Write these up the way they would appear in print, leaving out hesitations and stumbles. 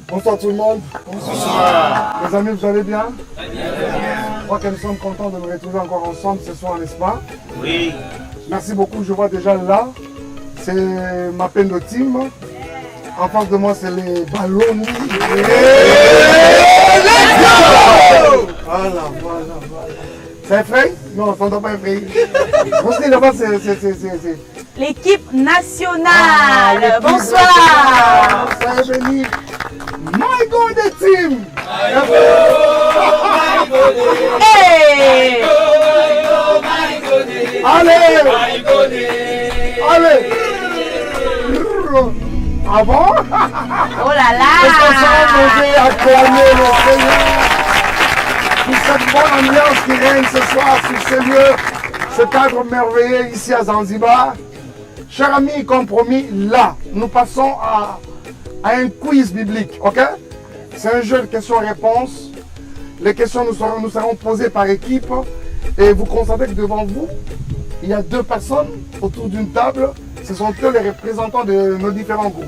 Bonsoir tout le monde. Bonsoir. Les amis, vous allez bien? Je crois que nous sommes contents de nous retrouver encore ensemble ce soir, n'est-ce pas? Oui. Merci beaucoup. Je vois déjà là, c'est ma peine de team. En face de moi, c'est les ballons. Voilà. C'est effrayé? Non, ça ne doit pas effrayer. Aussi, là-bas, c'est... L'équipe nationale. Bonsoir. Soyez bénis. My God, the team. Hey. Allez. Ah bon? Oh là là. Est-ce qu'on s'est acclamer le Seigneur pour cette bonne ambiance qui règne ce soir sur ces lieux, ce cadre merveilleux ici à Zanzibar. Chers amis, comme promis, là, nous passons à un quiz biblique, ok? C'est un jeu de questions-réponses. Les questions nous seront posées par équipe et vous constatez que devant vous, il y a 2 personnes autour d'une table. Ce sont eux les représentants de nos différents groupes.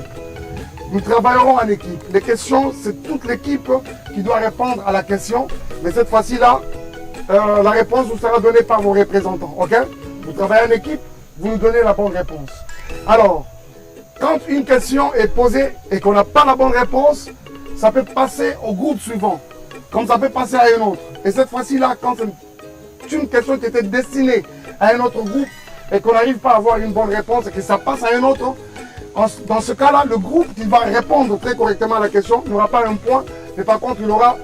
Nous travaillerons en équipe. Les questions, c'est toute l'équipe qui doit répondre à la question. Mais cette fois-ci-là, la réponse vous sera donnée par vos représentants, ok? Vous travaillez en équipe, vous nous donnez la bonne réponse. Alors, quand une question est posée et qu'on n'a pas la bonne réponse, ça peut passer au groupe suivant, comme ça peut passer à un autre. Et cette fois-ci-là, quand c'est une question qui était destinée à un autre groupe et qu'on n'arrive pas à avoir une bonne réponse et que ça passe à un autre, dans ce cas-là, le groupe qui va répondre très correctement à la question n'aura pas un point, mais par contre, il aura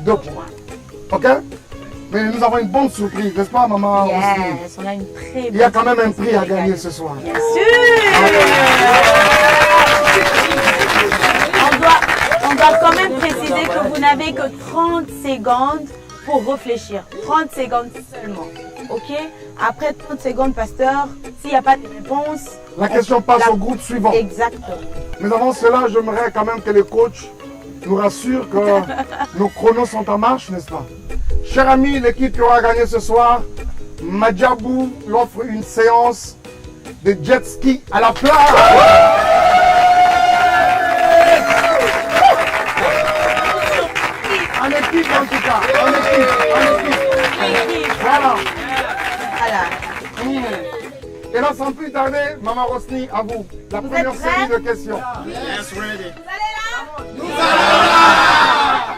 deux points. Ok? Mais nous avons une bonne surprise, n'est-ce pas, maman? Yes, on a une très bonne. Il y a quand même un prix à gagner ce soir. Bien sûr. On doit quand même préciser que vous n'avez que 30 secondes pour réfléchir. 30 secondes seulement. Ok? Après 30 secondes, pasteur, s'il n'y a pas de réponse... La question passe au groupe suivant. Exactement. Mais avant cela, j'aimerais quand même que les coachs nous rassurent que nos chronos sont en marche, n'est-ce pas? Chers amis, l'équipe qui aura gagné ce soir, Madjabou l'offre une séance de jet ski à la plage. En équipe en tout cas, en équipe. Voilà. Et là, sans plus tarder, Maman Rosny, à vous. La première série de questions. Yes, ready.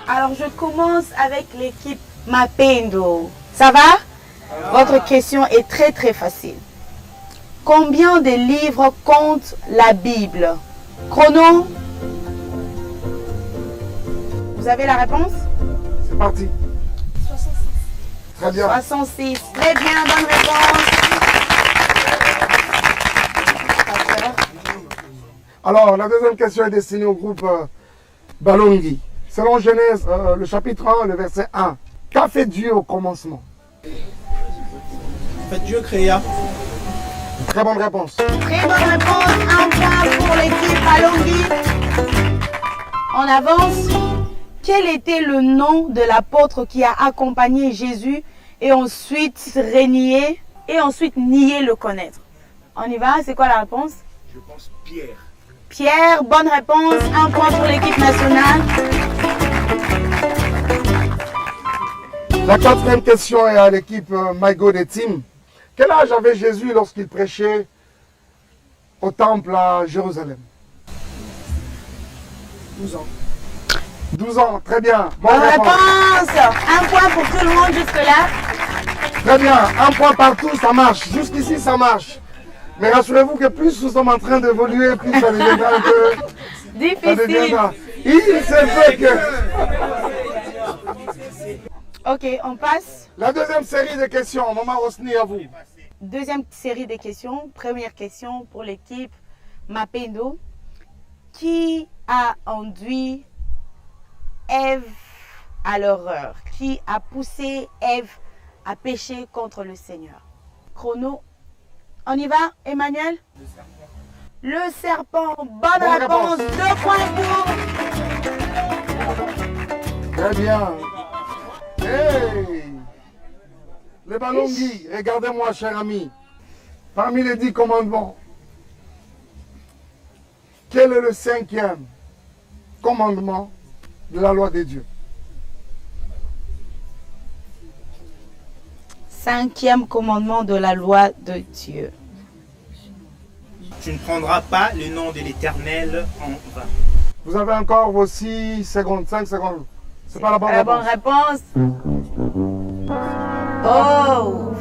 Alors, je commence avec l'équipe Mapendo. Ça va? Votre question est très très facile. Combien de livres compte la Bible? Chrono? Vous avez la réponse? C'est parti. 66. Très bien. 66. Très bien, bonne réponse. Alors, la deuxième question est destinée au groupe Balongi. Selon Genèse, le chapitre 1, le verset 1. Qu'a fait Dieu au commencement? En fait, Dieu créa. Très bonne réponse. Très bonne réponse. Un point pour l'équipe Balongi. On avance. Quel était le nom de l'apôtre qui a accompagné Jésus et ensuite nié le connaître? On y va, c'est quoi la réponse? Je pense Pierre. Pierre, bonne réponse, un point pour l'équipe nationale. La quatrième question est à l'équipe My God et Team. Quel âge avait Jésus lorsqu'il prêchait au temple à Jérusalem? 12 ans. 12 ans, très bien. Bonne réponse. Un point pour tout le monde jusque-là. Très bien, un point partout, ça marche. Jusqu'ici, ça marche. Mais rassurez-vous que plus nous sommes en train d'évoluer, plus ça deviendra un peu... Difficile. Il se fait que... Ok, on passe. La deuxième série de questions, Maman Rosny, à vous. Deuxième série de questions. Première question pour l'équipe Mapendo. Qui a enduit Ève à l'horreur? Qui a poussé Ève à pécher contre le Seigneur? Chrono. On y va, Emmanuel? Le serpent. Bonne réponse. 2 points pour. Très bien. Hey! Le Balongi, regardez-moi, cher ami. Parmi les 10 commandements, quel est le 5e? commandement de la loi de Dieu? 5e commandement de la loi de Dieu. Tu ne prendras pas le nom de l'Éternel en vain. Vous avez encore vos 6 secondes, 5 secondes. C'est pas la bonne La bonne réponse. réponse. Oh!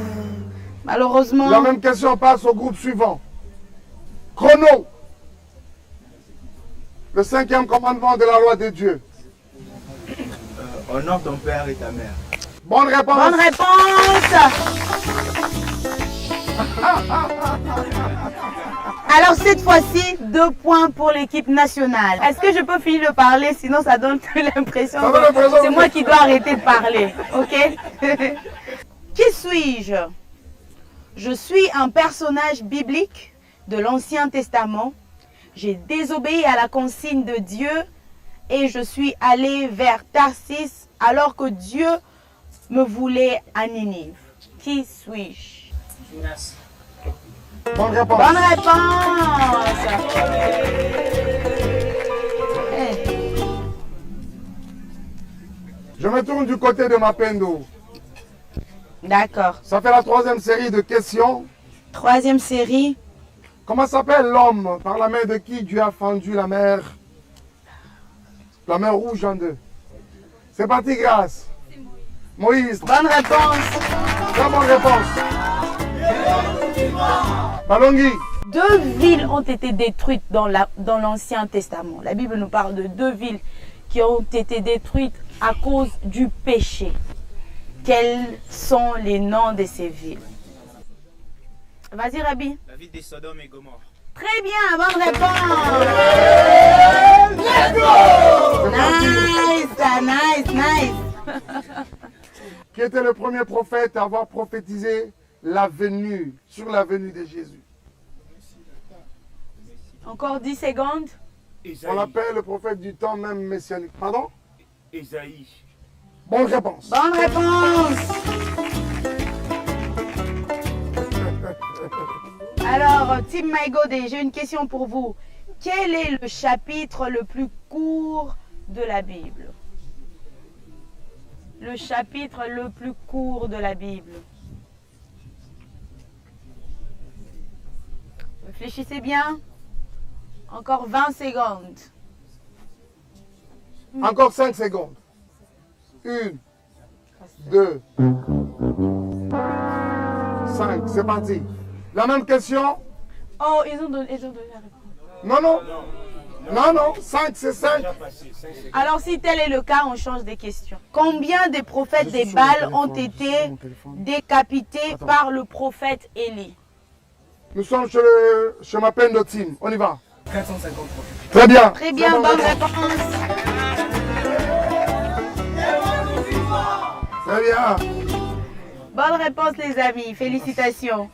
Malheureusement. La même question passe au groupe suivant. Chrono. Le 5e commandement de la loi de Dieu. Honore ton père et ta mère. Bonne réponse. Bonne réponse. Alors cette fois-ci, 2 points pour l'équipe nationale. Est-ce que je peux finir de parler? Sinon ça donne l'impression Ça donne l'impression que c'est que- moi qui dois arrêter de parler. Ok? Qui suis-je? Je suis un personnage biblique de l'Ancien Testament. J'ai désobéi à la consigne de Dieu et je suis allé vers Tarsis alors que Dieu me voulait à Ninive. Qui suis-je? Jonas. Bonne réponse. Bonne réponse. Eh, Je me tourne du côté de Mapendo. d'accord. Ça fait la 3e série de questions. 3e série. Comment s'appelle l'homme par la main de qui Dieu a fendu la mer rouge en deux? C'est parti, Grâce. Moïse. Bonne réponse. Très bonne réponse. Balongui. 2 villes ont été détruites dans l'Ancien Testament. La Bible nous parle de 2 villes qui ont été détruites à cause du péché. Quels sont les noms de ces villes? Vas-y, Rabbi. La ville de Sodome et Gomorrhe. Très bien, bonne réponse. Nice, nice, nice. Qui était le premier prophète à avoir prophétisé sur la venue de Jésus? Encore 10 secondes. On Ésaïe. l'appelle le prophète du temps même messianique. Pardon? Ésaïe. Bonne réponse. Bonne réponse. Alors, Team Maïgodé, j'ai une question pour vous. Quel est le chapitre le plus court de la Bible? Le chapitre le plus court de la Bible. Réfléchissez bien. Encore 20 secondes. Encore 5 secondes. 1, 2, 5. C'est parti. La même question? Oh, ils ont donné la réponse. Non, non. Non, non. 5, c'est 5. Déjà passé. 5 secondes. Alors, si tel est le cas, on change de question. Combien de prophètes des Baals ont été décapités par le prophète Élie? Nous sommes chez Mapendo Team. On y va. 450 prophètes. Très bien. Très bien, bonne réponse. Très bien. Bonne réponse, les amis. Félicitations.